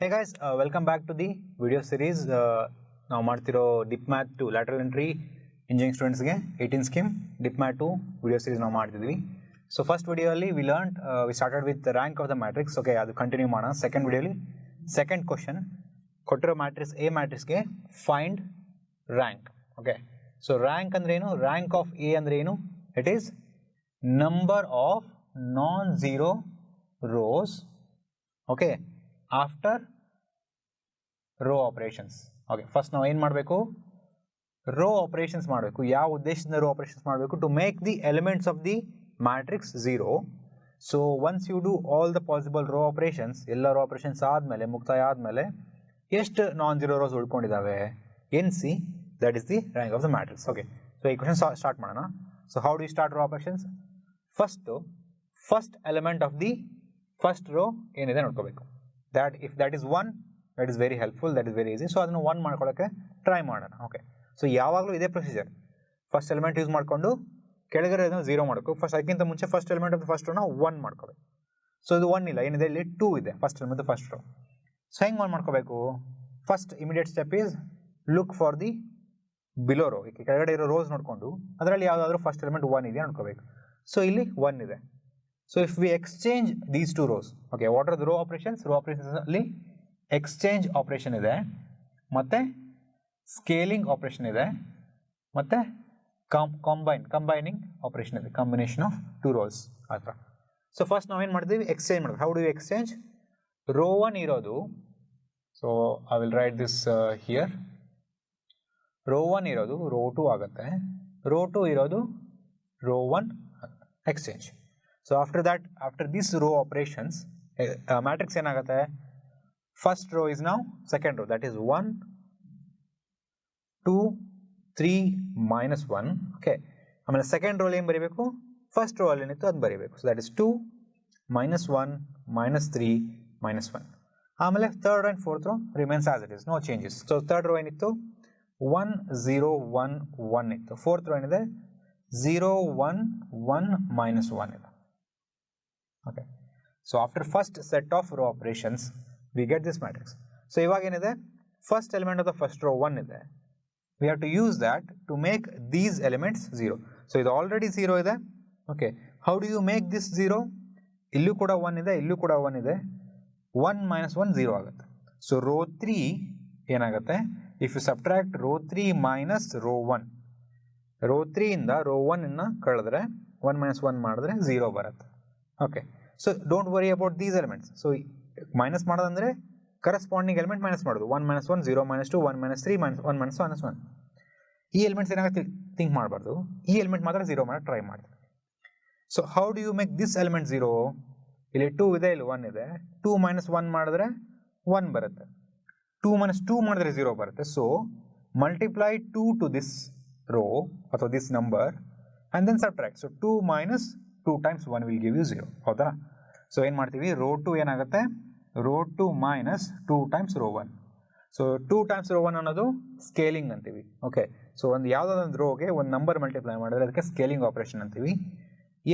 Hey guys, welcome back to the video series. Now ಮಾಡ್ತಿರೋ dip math to lateral entry engineering students ಗೆ 18 scheme dip math to video series ನಾವು ಮಾಡ್ತಿದ್ವಿ. So first video ಅಲ್ಲಿ we started with the rank of the matrix. Okay, ಅದು continue ಮಾಡೋಣ. Second video ಅಲ್ಲಿ second question ಕೊಟ್ಟಿರೋ matrix A matrix ಗೆ find rank. Okay, so rank ಅಂದ್ರೆ ಏನು? Rank of A ಅಂದ್ರೆ ಏನು? It is number of non-zero rows. Okay, after row operations. Okay, first ನಾವು ಏನು ಮಾಡಬೇಕು? Row operations ಮಾಡಬೇಕು. ಯಾವ ಉದ್ದೇಶದಿಂದ row operations ಮಾಡಬೇಕು? To make the elements of the matrix 0. So once you do all the possible row operations, ಎಲ್ಲ row operations ಆದಮೇಲೆ ಮುಕ್ತಾಯ ಆದಮೇಲೆ ಎಷ್ಟು non-zero rows ಉಳ್ಕೊಂಡಿದ್ದಾವೆ? NC, that is the rank of the matrix. Okay, so ಈ question start ಮಾಡೋಣ. So how do you start row operations? First element of the first row ಏನಿದೆ ನೋಡ್ಕೋಬೇಕು. That if that is 1, that is very helpful, that is very easy. So ಅದನ್ನು 1 ಮಾಡ್ಕೊಳ್ಳೋಕ್ಕೆ try ಮಾಡೋಣ. Okay, so ಯಾವಾಗಲೂ ಇದೇ procedure. First element use ಮಾಡಿಕೊಂಡು ಕೆಳಗಡೆ 0 ಮಾಡಬೇಕು. ಫಸ್ಟ್ ಅದಕ್ಕಿಂತ ಮುಂಚೆ ಫಸ್ಟ್ ಎಲಿಮೆಂಟ್ ಆಫ್ ಫಸ್ಟ್ ರೋನ 1 ಮಾಡ್ಕೋಬೇಕು. ಸೊ ಇದು 1 ಇಲ್ಲ, ಏನಿದೆ ಇಲ್ಲಿ 2 ಇದೆ first element first row. So ಹೆಂಗೆ 1 ಮಾಡ್ಕೋಬೇಕು? First immediate step is look for the below row. ಈ ಕೆಳಗಡೆ ಇರೋ ರೋಸ್ ನೋಡಿಕೊಂಡು ಅದರಲ್ಲಿ ಯಾವುದಾದ್ರೂ ಫಸ್ಟ್ ಎಲಿಮೆಂಟ್ 1 ಇದೆ ನೋಡ್ಕೋಬೇಕು. ಸೊ ಇಲ್ಲಿ 1 ಇದೆ. So if we exchange these two rows, okay, what are the row operations? Row operations ಅಲ್ಲಿ ಎಕ್ಸ್ಚೇಂಜ್ ಆಪರೇಷನ್ ಇದೆ, ಮತ್ತೆ ಸ್ಕೇಲಿಂಗ್ ಆಪರೇಷನ್ ಇದೆ, ಮತ್ತೆ ಕಂಬೈನಿಂಗ್ ಆಪರೇಷನ್ ಇದೆ, ಕಾಂಬಿನೇಷನ್ ಆಫ್ ಟು ರೋಸ್ ಆ ಥರ. ಸೊ ಫಸ್ಟ್ ನಾವೇನು ಮಾಡ್ತೀವಿ? ಎಕ್ಸ್ಚೇಂಜ್ ಮಾಡ್ತೀವಿ. How do you exchange? Row 1 ಇರೋದು, so I will write this here. Row 1 ಇರೋದು ರೋ 2 ಆಗುತ್ತೆ, ರೋ 2 ಇರೋದು row 1 exchange. So after that, after this row operations matrix ಏನಾಗುತ್ತೆ? First row is now second row, that is 1, 2, 3, minus 1. Okay, ಆಮೇಲೆ second row ಏನು ಬರೀಬೇಕು? First row ಅಲ್ಲಿ ಏನಿತ್ತು ಅದು ಬರೀಬೇಕು. So that is 2, minus 1, minus 3, minus 1. ಆಮೇಲೆ third and fourth row remains as it is, no changes. So third row ಏನಿತ್ತು? 1, 0, 1, 1 ಇತ್ತು. ಫೋರ್ತ್ ರೋ ಏನಿದೆ? 0, 1, 1, minus 1 ಇದೆ. Okay, so after first set of row operations we get this matrix. So ಇವಾಗ ಏನಿದೆ? First element of the first row 1 ಇದೆ. We have to use that to make these elements 0. So ಇದು already 0 ಇದೆ. Okay, how do you make this 0? ಇಲ್ಲೂ ಕೂಡ 1 ಇದೆ, ಇಲ್ಲೂ ಕೂಡ 1 ಇದೆ. 1 minus 1 0 ಆಗುತ್ತೆ. ಸೊ ರೋ 3 ಏನಾಗುತ್ತೆ? If you subtract row 3 minus row 1, row 3 ಇಂದ ರೋ 1 ಅನ್ನು ಕಳೆದ್ರೆ 1 minus 1 ಮಾಡಿದ್ರೆ 0 ಬರುತ್ತೆ. Okay, so don't worry about these elements. So minus ಮಾಡೋದಂದ್ರೆ ಕರೆಸ್ಪಾಂಡಿಂಗ್ ಎಲಿಮೆಂಟ್ ಮೈನಸ್ ಮಾಡೋದು. 1 minus 1, 0 minus 2, 1 minus 3, 1 minus 1. ಈ ಎಲಿಮೆಂಟ್ಸ್ ಏನಾಗುತ್ತೆ ಥಿಂಕ್ ಮಾಡಬಾರ್ದು, ಈ ಎಲಿಮೆಂಟ್ ಮಾತ್ರ 0 ಮಾಡೋಕ್ಕೆ ಟ್ರೈ ಮಾಡ್ತೀವಿ. So how do you make this element 0? ಇಲ್ಲಿ 2 ಇದೆ, ಇಲ್ಲಿ 1 ಇದೆ. 2 minus 1 ಮಾಡಿದ್ರೆ 1 ಬರುತ್ತೆ. 2 minus 2 ಮಾಡಿದ್ರೆ 0 ಬರುತ್ತೆ. So multiply 2 to this row ಅಥವಾ this number and then subtract. So 2 minus 2 times 1 will give you 0. ಹೌದಾ? ಸೊ ಏನು ಮಾಡ್ತೀವಿ? ರೋ 2 ಏನಾಗುತ್ತೆ? Row 2 minus 2 times row 1. So 2 times row 1 ಅನ್ನೋದು ಸ್ಕೇಲಿಂಗ್ ಅಂತೀವಿ. ಓಕೆ, ಸೊ ಒಂದು ಯಾವುದಾದೊಂದು ರೋಗೆ ಒಂದು ನಂಬರ್ ಮಲ್ಟಿಪ್ಲೈ ಮಾಡಿದ್ರೆ ಅದಕ್ಕೆ ಸ್ಕೇಲಿಂಗ್ ಆಪರೇಷನ್ ಅಂತೀವಿ.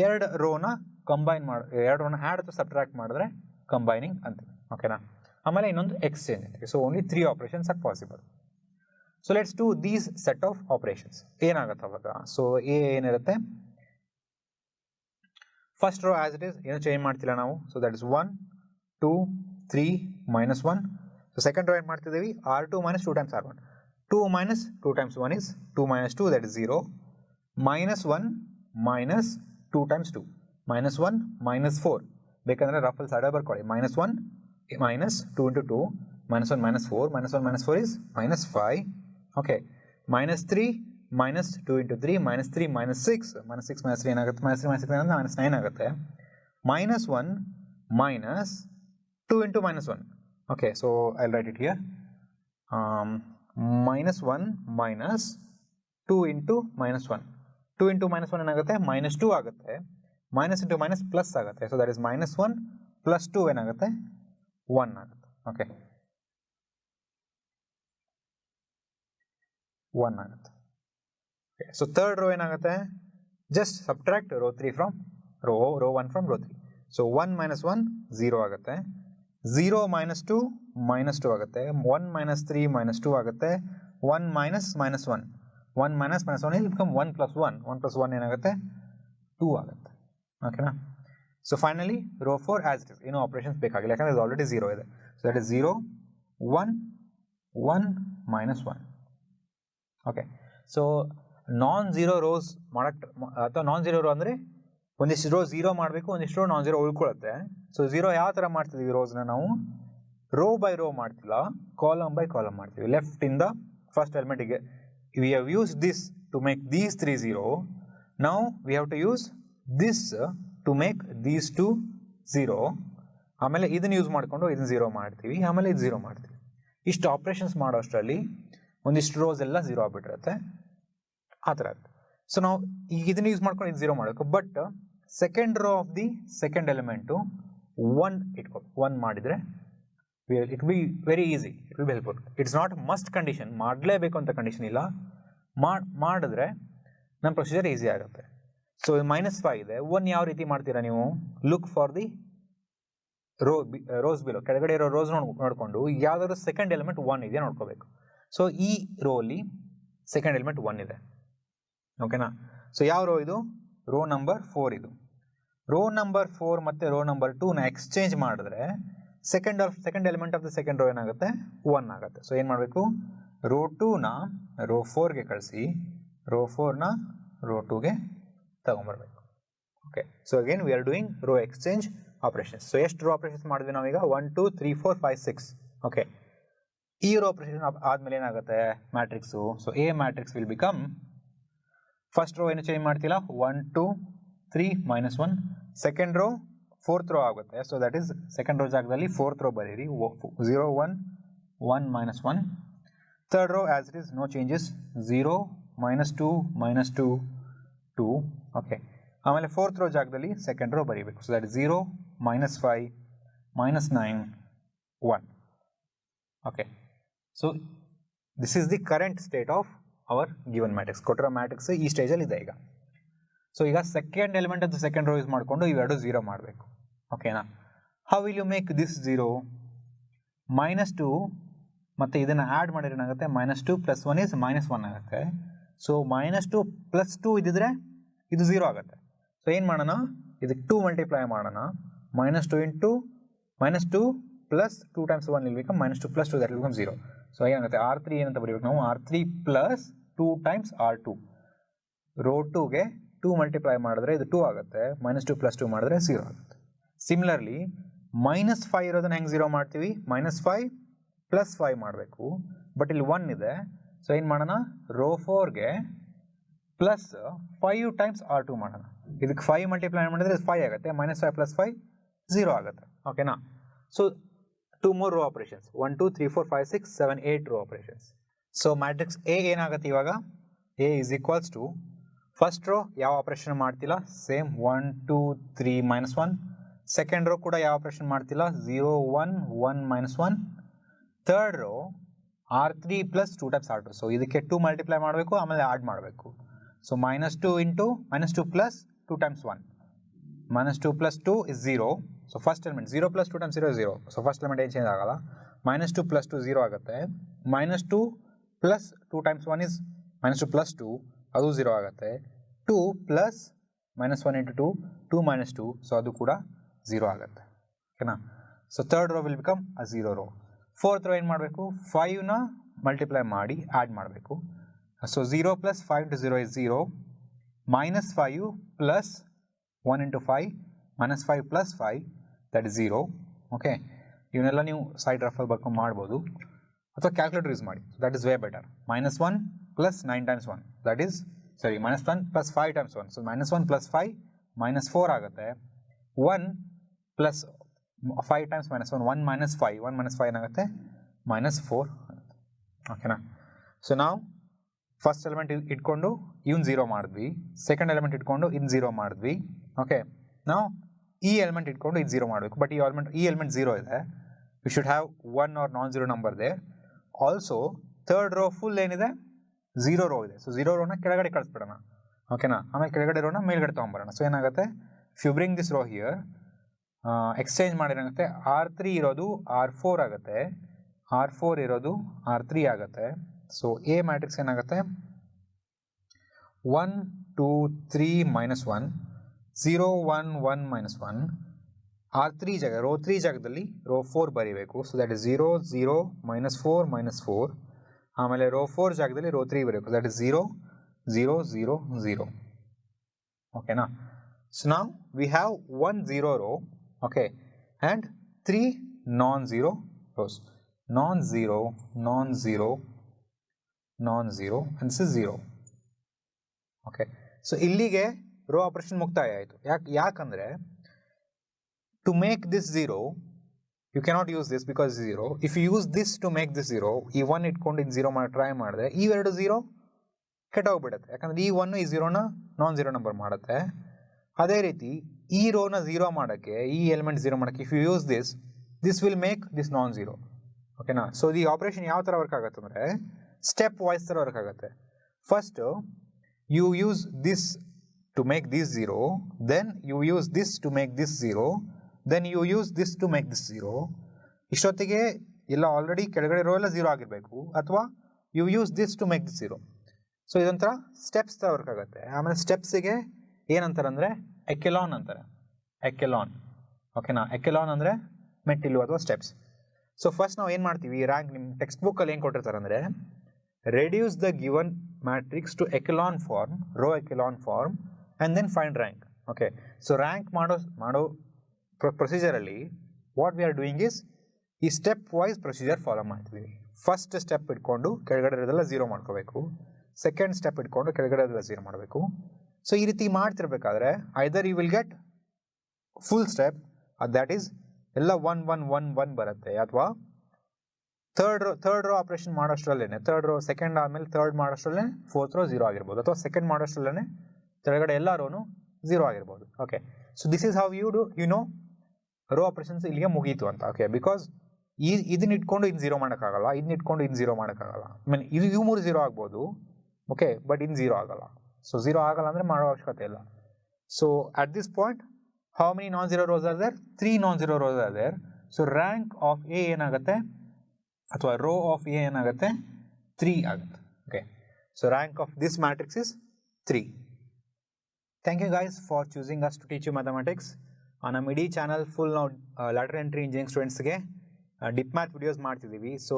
ಎರಡು ರೋನ ಕಂಬೈನ್ ಎರಡು ರೋನ ಆ್ಯಡ್ ಅಥವಾ ಸಬ್ಟ್ರಾಕ್ಟ್ ಮಾಡಿದ್ರೆ ಕಂಬೈನಿಂಗ್ ಅಂತೀವಿ. ಓಕೆನಾ? ಆಮೇಲೆ ಇನ್ನೊಂದು ಎಕ್ಸ್ಚೇಂಜ್ ಅಂತೀವಿ. So only 3 operations R possible. So let's do these set of operations. ಏನಾಗುತ್ತೆ ಅವಾಗ? ಸೊ ಏನಿರುತ್ತೆ? First row as it is, ಏನೂ ಚೇಂಜ್ ಮಾಡ್ತಿಲ್ಲ ನಾವು. So that is 1, 2, 3, minus 1. So second row ಏನು ಮಾಡ್ತಿದ್ದೀವಿ? R2 minus 2 times R1. 2 minus 2 times 1 is 2 minus 2, that is 0. Minus 1 minus 2 times 2. Minus 1 minus 4. ಬೇಕಂದರೆ ruffle side ಬರ್ಕೊಳ್ಳಿ. minus 1 minus 2 into 2. minus 1 minus 4. minus 1 minus 4 is minus 5. Okay. minus 3 minus 2 into 3. minus 3 minus 6. minus 6 minus 3 ಏನಾಗುತ್ತೆ? minus 3 minus 6 ಅಂದರೆ minus 9 ಆಗುತ್ತೆ. minus 1 minus 2 into minus 1. Okay, so I'll write it here. minus 1 minus 2 into minus 1. 2 into minus 1 ಏನಾಗುತ್ತೆ? minus 2 ಆಗುತ್ತೆ. minus into minus plus ಆಗುತ್ತೆ. So that is minus 1 plus 2 ಏನಾಗುತ್ತೆ? 1 ಆಗುತ್ತೆ. Okay, 1 ಆಗುತ್ತೆ. So third row ಏನಾಗುತ್ತೆ? Just subtract row 3 from row 1 from row 3. So 1 minus 1 0 ಆಗುತ್ತೆ. 0 minus 2 minus 2 ಆಗುತ್ತೆ, 1 minus 3 minus 2 ಆಗುತ್ತೆ, 1 minus minus 1, 1 minus minus 1 will become 1 plus 1, 1 plus 1 ಏನಾಗುತ್ತೆ 2 ಆಗುತ್ತೆ. ಓಕೆನಾ? So finally row 4 as it is, ಏನೋ operations ಬೇಕಾಗಿಲ್ಲ ಯಾಕಂದ್ರೆ ಇದು ಆಲ್ರೆಡಿ 0 ಇದೆ. So that is 0 1 1 minus 1. Okay, so non zero rows ಮಾಡಕ್ಕೆ ಅಥವಾ ನಾನ್ ಝೀರೋ ರೋ ಅಂದರೆ ಒಂದಿಷ್ಟು ರೋ ಝೀರೋ ಮಾಡಬೇಕು, ಒಂದಿಷ್ಟು ರೋ ನಾನ್ ಝೀರೋ ಉಳ್ಕೊಳ್ಳುತ್ತೆ. ಸೊ ಝೀರೋ ಯಾವ ಥರ ಮಾಡ್ತಿದ್ದೀವಿ ರೋಸ್ನ ನಾವು ರೋ ಬೈ ರೋ ಮಾಡ್ತಿಲ್ಲ, ಕಾಲಮ್ ಬೈ ಕಾಲಮ್ ಮಾಡ್ತೀವಿ. ಲೆಫ್ಟ್ ಇಂದ ಫಸ್ಟ್ ಎಲಿಮೆಂಟಿಗೆ we have use this to make these 3 0. Now we have to use this to make these 2 0. ಆಮೇಲೆ ಇದನ್ನು ಯೂಸ್ ಮಾಡಿಕೊಂಡು ಇದನ್ನು 0 ಮಾಡ್ತೀವಿ, ಆಮೇಲೆ ಇದು 0 ಮಾಡ್ತೀವಿ. ಇಷ್ಟು ಆಪ್ರೇಷನ್ಸ್ ಮಾಡೋ ಅಷ್ಟರಲ್ಲಿ ಒಂದಿಷ್ಟು ರೋಸ್ ಎಲ್ಲ 0 ಆಗಿಬಿಟ್ಟಿರುತ್ತೆ, ಆ ಥರ. ಸೊ ನಾವು ಈಗ ಇದನ್ನು ಯೂಸ್ ಮಾಡ್ಕೊಂಡು ಇದು 0 ಮಾಡಬೇಕು. But second row of the second element 1 ಇಟ್ಕೊ, 1 ಮಾಡಿದರೆ it be very easy, it will be helpful. It's not must condition, ಮಾಡಲೇಬೇಕು ಅಂತ ಕಂಡೀಷನ್ ಇಲ್ಲ. ಮಾಡಿದ್ರೆ ನಮ್ಮ ಪ್ರೊಸೀಜರ್ ಈಸಿ ಆಗುತ್ತೆ. ಸೊ -5 ಇದೆ, 1 ಯಾವ ರೀತಿ ಮಾಡ್ತೀರಾ ನೀವು? Look for the rose below, ಕೆಳಗಡೆ ಇರೋ ರೋಸ್ ನೋಡಿಕೊಂಡು ಯಾವ್ದಾದ್ರು ಸೆಕೆಂಡ್ ಎಲಿಮೆಂಟ್ 1 ಇದೆಯಾ ನೋಡ್ಕೋಬೇಕು. ಸೊ ಈ ರೋ ಅಲ್ಲಿ ಸೆಕೆಂಡ್ ಎಲಿಮೆಂಟ್ 1 ಇದೆ. ಓಕೆನಾ? ಸೊ ಯಾವ ರೋ ಇದು? ರೋ ನಂಬರ್ 4 ಇದು. ರೋ ನಂಬರ್ 4 ಮತ್ತು ರೋ ನಂಬರ್ 2ನ ಎಕ್ಸ್ಚೇಂಜ್ ಮಾಡಿದ್ರೆ second element of the second row ಏನಾಗುತ್ತೆ? 1 ಆಗುತ್ತೆ. ಸೊ ಏನು ಮಾಡಬೇಕು? ರೋ 2ನ ರೋ 4ಗೆ ಕಳಿಸಿ, ರೋ 4ನ ರೋ 2ಗೆ ತಗೊಂಬರ್ಬೇಕು. Okay, so again we are doing row exchange operations. So ಎಷ್ಟು ರೋ ಆಪರೇಷನ್ಸ್ ಮಾಡಿದ್ವಿ ನಾವೀಗ? 1 2 3 4 5 6. ಓಕೆ, ಈ ರೋ ಆಪರೇಷನ್ ಆದಮೇಲೆ ಏನಾಗುತ್ತೆ matrix? So A matrix will become, first row ಏನು ಚೇಂಜ್ ಮಾಡ್ತಿಲ್ಲ, 1 2 3 -1. ಸೆಕೆಂಡ್ ರೋ 4th ರೋ ಆಗುತ್ತೆ. So that is second row ಜಾಗದಲ್ಲಿ 4th ರೋ ಬರೀರಿ, 0 1 1 -1. Third row as it is, no changes, 0 -2 -2 2. Okay, ಆಮೇಲೆ 4th row ಜಾಗದಲ್ಲಿ second row ಬರೀಬೇಕು. So that is 0 -5 -9 1. Okay, so this is the current state of our given matrix. ಕೊಟ್ಟಿರೋ matrix ಈ ಸ್ಟೇಜಲ್ಲಿ ಇದೆ ಈಗ. ಸೊ ಈಗ ಸೆಕೆಂಡ್ ಎಲಿಮೆಂಟ್ ಅದು ಸೆಕೆಂಡ್ ರೋ ಯೂಸ್ ಮಾಡಿಕೊಂಡು ಇವೆರಡು 0 ಮಾಡಬೇಕು. ಓಕೆನಾ? How will you make this 0? -2 ಮತ್ತು ಇದನ್ನು ಆ್ಯಡ್ ಮಾಡಿದ್ರೆ ಏನಾಗುತ್ತೆ? -2 + 1 is -1 ಆಗುತ್ತೆ. ಸೊ -2 + 2 ಇದ್ದಿದ್ರೆ ಇದು 0 ಆಗುತ್ತೆ. ಸೊ ಏನು ಮಾಡೋಣ? ಇದಕ್ಕೆ 2 ಮಲ್ಟಿಪ್ಲೈ ಮಾಡೋಣ. -2 × -2 + 2 × 1 will become -2 + 2, that will become 0. So ಏನಾಗುತ್ತೆ? R3 ಏನಂತ ಬರೀಬೇಕು ನಾವು? R3 + 2 × R2. ರೋ 2ಗೆ 2 ಮಲ್ಟಿಪ್ಲೈ ಮಾಡಿದ್ರೆ ಇದು 2 ಆಗುತ್ತೆ, -2 + 2 ಮಾಡಿದ್ರೆ 0 ಆಗುತ್ತೆ. ಸಿಮಿಲರ್ಲಿ -5 ಇರೋದನ್ನ ಹೆಂಗೆ 0 ಮಾಡ್ತೀವಿ? -5 + 5 ಮಾಡಬೇಕು, ಬಟ್ ಇಲ್ಲಿ 1 ಇದೆ. ಸೊ ಏನು ಮಾಡೋಣ? ರೋ 4ಗೆ +5 × R2 ಮಾಡೋಣ. ಇದಕ್ಕೆ 5 ಮಲ್ಟಿಪ್ಲೈ ಮಾಡಿದ್ರೆ 5 ಆಗುತ್ತೆ, -5 + 5 0 ಆಗುತ್ತೆ. ಓಕೆನಾ? So 2 more row operations, 1 2 3 4 5 6 7 8 row operations. So matrix A ಏನಾಗುತ್ತೆ ಇವಾಗ? A is equals to, first row ಯಾವ ಆಪರೇಷನ್ ಮಾಡ್ತಿಲ್ಲ, ಸೇಮ್ 1 2 3 -1. ಸೆಕೆಂಡ್ ರೋ ಕೂಡ ಯಾವ ಆಪರೇಷನ್ ಮಾಡ್ತಿಲ್ಲ, 0 1 1 -1. Third rho R3 + 2 × R2. So ಇದಕ್ಕೆ 2 ಮಲ್ಟಿಪ್ಲೈ ಮಾಡಬೇಕು, ಆಮೇಲೆ ಆ್ಯಡ್ ಮಾಡಬೇಕು. So -2 × -2 + 2 × 1. -2 + 2 is 0. So first element 0 + 2 × 0 is 0. So first element ಏನು ಚೇಂಜ್ ಆಗಲ್ಲ. -2 + 2 0 ಆಗುತ್ತೆ. -2 + 2 × 1 is -2 + 2, ಅದು 0 ಆಗುತ್ತೆ. 2 + -1 × 2 2 - 2, ಸೊ ಅದು ಕೂಡ 0 ಆಗುತ್ತೆ. ಓಕೆನಾ? So third row will become a 0 row. Fourth row ಏನು ಮಾಡಬೇಕು? 5ನ ಮಲ್ಟಿಪ್ಲೈ ಮಾಡಿ ಆ್ಯಡ್ ಮಾಡಬೇಕು. So 0 + 5 × 0 is 0. -5 + 1 × 5 -5 + 5, that is 0. Okay, ಇವನ್ನೆಲ್ಲ ನೀವು ಸೈಡ್ ರಫಲ್ಲಿ ಬರ್ಕೊಂಡು ಮಾಡ್ಬೋದು, ಅಥವಾ ಕ್ಯಾಲ್ಕುಲೇಟರ್ ಯೂಸ್ ಮಾಡಿ. That is way better. -1 + 9 × 1, that is -1 + 5 × 1. So -1 + 5 -4 ಆಗುತ್ತೆ. 1 + 5 × -1 1 - 5 1 - 5 ಏನಾಗುತ್ತೆ? -4 ಆಗುತ್ತೆ. ಓಕೆನಾ? ಸೊ ನಾವು ಫಸ್ಟ್ ಎಲಿಮೆಂಟ್ ಇಟ್ಕೊಂಡು ಇವನ್ 0 ಮಾಡಿದ್ವಿ, ಸೆಕೆಂಡ್ ಎಲಿಮೆಂಟ್ ಇಟ್ಕೊಂಡು ಇನ್ನು 0 ಮಾಡಿದ್ವಿ. ಓಕೆ, ನಾವು ಈ ಎಲಿಮೆಂಟ್ ಇಟ್ಕೊಂಡು ಇದು 0 ಮಾಡಬೇಕು, ಬಟ್ ಈ ಎಲಿಮೆಂಟ್ 0 ಇದೆ. We should have 1 or non 0 number there. Also third row full ಏನಿದೆ? 0 ರೋ ಇದೆ. ಸೊ 0 ರೋನ ಕೆಳಗಡೆ ಕಳಿಸ್ಬಿಡೋಣ. ಓಕೆನಾ? ಆಮೇಲೆ ಕೆಳಗಡೆ ರೋನ ಮೇಲ್ಗಡೆ ತೊಗೊಂಬರೋಣ. ಸೊ ಏನಾಗುತ್ತೆ? If you bring this row here, exchange ಮಾಡಿರಂತೆ R3 ಇರೋದು R4 ಆಗುತ್ತೆ, R4 ಇರೋದು R3 ಆಗುತ್ತೆ. ಸೊ ಎ ಮ್ಯಾಟ್ರಿಕ್ಸ್ ಏನಾಗುತ್ತೆ 1 2 3 -1 0 1 1 -1 R3 ಜಾಗ ರೋ 3 ಜಾಗದಲ್ಲಿ ರೋ 4 ಬರೀಬೇಕು. So that is 0 0 -4 -4. ಆಮೇಲೆ ರೋ 4 ಜಾಗದಲ್ಲಿ ರೋ 3 ಬರೀಬೇಕು. That is 0 0 0 0. ಓಕೆನಾ? ಸೊ ನಾವು we have 1 0 row, okay, and 3 non-zero rows. Non-zero, non-zero, non-zero, and this is 0. Okay, so ಇಲ್ಲಿಗೆ ರೋ ಆಪರೇಷನ್ ಮುಕ್ತಾಯ ಆಯಿತು. ಯಾಕಂದರೆ to make this 0, you cannot use this because 0. If you use this to make this 0, ಈ 1 ಇಟ್ಕೊಂಡು ಇನ್ನು 0 ಮಾಡಿ try ಮಾಡಿದ್ರೆ ಇವೆರಡು 0 ಕೆಟ್ಟೋಗ್ಬಿಡುತ್ತೆ. ಯಾಕಂದರೆ ಈ 1 ಈ 0ನ non-zero ನಂಬರ್ ಮಾಡುತ್ತೆ. ಅದೇ ರೀತಿ ಈ ರೋನ 0 ಮಾಡೋಕ್ಕೆ, ಈ ಎಲಿಮೆಂಟ್ 0 ಮಾಡೋಕ್ಕೆ if you use this will make this non-zero. ಓಕೆನಾ? ಸೊ ಈ ಆಪರೇಷನ್ ಯಾವ ಥರ ವರ್ಕ್ ಆಗುತ್ತೆ ಅಂದರೆ ಸ್ಟೆಪ್ ವೈಸ್ ಥರ ವರ್ಕ್ ಆಗುತ್ತೆ. First you use this to make this 0, then you use this to make this 0, then you use this to make this 0. ಇಷ್ಟೊತ್ತಿಗೆ ಎಲ್ಲ ಆಲ್ರೆಡಿ ಕೆಳಗಡೆ ರೋ ಎಲ್ಲ 0 ಆಗಿರಬೇಕು, ಅಥವಾ you use this to make this 0. So ಇದೊಂಥರ steps ಥರ work ಆಗುತ್ತೆ. ಆಮೇಲೆ ಸ್ಟೆಪ್ಸಿಗೆ ಏನಂತಾರೆ ಅಂದರೆ ಎಕೆಲಾನ್ ಅಂತಾರೆ. ಎಕೆಲಾನ್, ಓಕೆನಾ? ಎಕೆಲಾನ್ ಅಂದರೆ ಮೆಟ್ಟಿಲು ಅಥವಾ ಸ್ಟೆಪ್ಸ್. ಸೊ ಫಸ್ಟ್ ನಾವು ಏನು ಮಾಡ್ತೀವಿ, ರ್ಯಾಂಕ್ ನಿಮ್ಮ ಟೆಕ್ಸ್ಟ್ ಬುಕ್ಕಲ್ಲಿ ಏನು ಕೊಟ್ಟಿರ್ತಾರೆ ಅಂದರೆ reduce the given matrix to echelon form, row echelon form, and then find rank. Okay, so rank ಮಾಡೋ ಪ್ರೊಸೀಜರಲ್ಲಿ what we are doing is ಈ ಸ್ಟೆಪ್ ವೈಸ್ ಪ್ರೊಸೀಜರ್ ಫಾಲೋ ಮಾಡ್ತೀವಿ. ಫಸ್ಟ್ ಸ್ಟೆಪ್ ಇಟ್ಕೊಂಡು ಕೆಳಗಡೆ ಇರೋದೆಲ್ಲ 0 ಮಾಡ್ಕೋಬೇಕು, ಸೆಕೆಂಡ್ ಸ್ಟೆಪ್ ಇಟ್ಕೊಂಡು ಕೆಳಗಡೆ ಇರೋದೆಲ್ಲ 0 ಮಾಡಬೇಕು. ಸೊ ಈ ರೀತಿ ಮಾಡ್ತಿರ್ಬೇಕಾದ್ರೆ either you will get full step, that is ಎಲ್ಲ 1 1 1 1 ಬರುತ್ತೆ, ಅಥವಾ ಥರ್ಡ್ ರೋ ಆಪರೇಷನ್ ಮಾಡೋಷ್ಟರಲ್ಲೇ ಥರ್ಡ್ ರೋ ಸೆಕೆಂಡ್ ಆದಮೇಲೆ ಥರ್ಡ್ ಮಾಡೋಷ್ಟರಲ್ಲೇ ಫೋರ್ತ್ ರೋ 0 ಆಗಿರ್ಬೋದು, ಅಥವಾ ಸೆಕೆಂಡ್ ಮಾಡೋಷ್ಟರಲ್ಲೇ ಕೆಳಗಡೆ ಎಲ್ಲ ರೋನು 0 ಆಗಿರ್ಬೋದು. Okay, so this is how you know row operations ಇಲ್ಲಿಗೆ ಮುಗೀತು ಅಂತ. ಓಕೆ, ಬಿಕಾಸ್ ಇದನ್ನ ಇಟ್ಕೊಂಡು ಇನ್ನು 0 ಮಾಡೋಕ್ಕಾಗಲ್ಲ, ಇದನ್ನ ಇಟ್ಕೊಂಡು ಇನ್ನು 0 ಮಾಡೋಕ್ಕಾಗಲ್ಲ. ಮೀನ್ ಇವು 3 0 ಆಗ್ಬೋದು, ಓಕೆ, ಬಟ್ ಇನ್ನು 0 ಆಗಲ್ಲ. ಸೊ 0 ಆಗಲ್ಲ ಅಂದರೆ ಮಾಡೋ ಅವಶ್ಯಕತೆ ಇಲ್ಲ. So at this point how many non-zero rows are there? 3 non-zero rows are there. So rank of A ಏನಾಗುತ್ತೆ, ಅಥವಾ ರೋ ಆಫ್ ಎ ಏನಾಗುತ್ತೆ 3 ಆಗುತ್ತೆ. Okay, so rank of this matrix is 3. Thank you guys for choosing us to teach you mathematics. ನಮ್ಮ ಇಡೀ channel full ನಾವು lateral entry engineering ಸ್ಟೂಡೆಂಟ್ಸ್ಗೆ dip math videos ಮಾಡ್ತಿದ್ದೀವಿ. So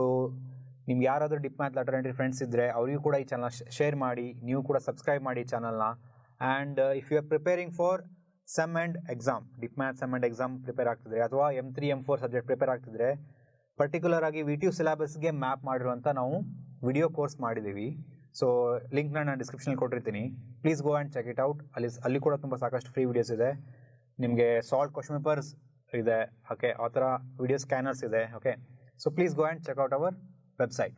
ನಿಮ್ಗೆ ಯಾರಾದರೂ dip math lateral entry friends ಇದ್ದರೆ ಅವರಿಗೂ ಕೂಡ ಈ ಚಾನಲ್ ಶೇರ್ ಮಾಡಿ, ನೀವು ಕೂಡ ಸಬ್ಸ್ಕ್ರೈಬ್ ಮಾಡಿ ಚಾನಲ್ನ. And if you are preparing for sem end exam, dip math sem end exam prepare ಆಗ್ತಿದ್ರೆ, ಅಥವಾ M3 M4 ಸಬ್ಜೆಕ್ಟ್ ಪ್ರಿಪೇರ್ ಆಗ್ತಿದ್ರೆ, ಪರ್ಟಿಕ್ಯುಲರ್ ಆಗಿ VTU ಸಿಲೆಬಸ್ಗೆ ಮ್ಯಾಪ್ ಮಾಡಿರುವಂಥ ನಾವು ವಿಡಿಯೋ ಕೋರ್ಸ್ ಮಾಡಿದ್ದೀವಿ. ಸೊ ಲಿಂಕ್ನ ನಾನು ಡಿಸ್ಕ್ರಿಪ್ಷನಲ್ಲಿ ಕೊಟ್ಟಿರ್ತೀನಿ, please go and check it out. ಅಲ್ಲಿ ಕೂಡ ತುಂಬ ಸಾಕಷ್ಟು ಫ್ರೀ ವಿಡಿಯೋಸ್ ಇದೆ. ನಿಮಗೆ ಸಾಲ್ವ್ ಕ್ವಶನ್ ಪೇಪರ್ಸ್ ಇದೆ, ಓಕೆ, ಆ ಥರ ವಿಡಿಯೋ ಸ್ಕ್ಯಾನರ್ಸ್ ಇದೆ. Okay, so please go and check out our website.